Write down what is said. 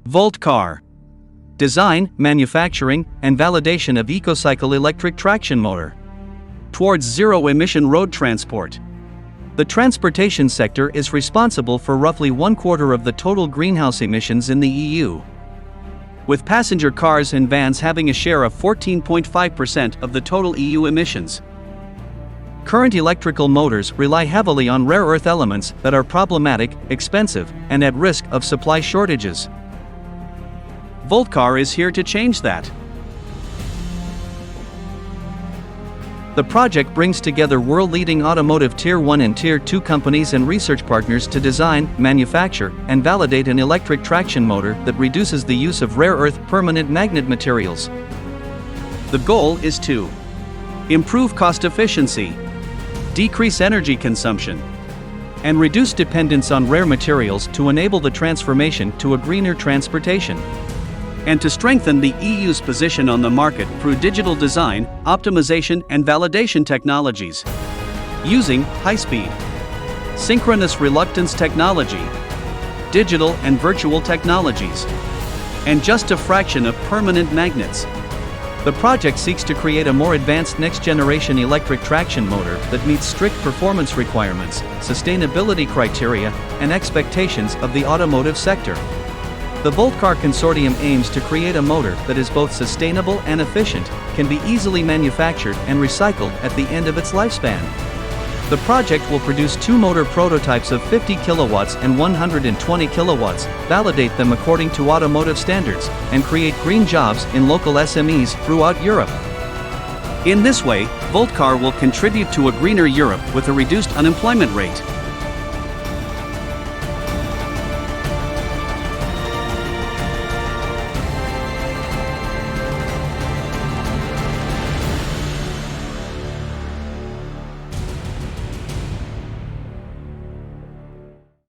VOLTCAR. Design, manufacturing, and validation of ecOcycle electric traction motor. Towards zero-emission road transport. The transportation sector is responsible for roughly 1/4 of the total greenhouse emissions in the EU, with passenger cars and vans having a share of 14.5% of the total EU emissions. Current electrical motors rely heavily on rare earth elements that are problematic, expensive, and at risk of supply shortages. VOLTCAR is here to change that. The project brings together world-leading automotive Tier 1 and Tier 2 companies and research partners to design, manufacture, and validate an electric traction motor that reduces the use of rare earth permanent magnet materials. The goal is to improve cost efficiency, decrease energy consumption, and reduce dependence on rare materials to enable the transformation to a greener transportation, and to strengthen the EU's position on the market through digital design, optimization and validation technologies, using high-speed, synchronous reluctance technology, digital and virtual technologies, and just a fraction of permanent magnets. The project seeks to create a more advanced next-generation electric traction motor that meets strict performance requirements, sustainability criteria, and expectations of the automotive sector. The VOLTCAR consortium aims to create a motor that is both sustainable and efficient, can be easily manufactured and recycled at the end of its lifespan. The project will produce 2 motor prototypes of 50 kilowatts and 120 kilowatts, validate them according to automotive standards, and create green jobs in local SMEs throughout Europe. In this way, VOLTCAR will contribute to a greener Europe with a reduced unemployment rate.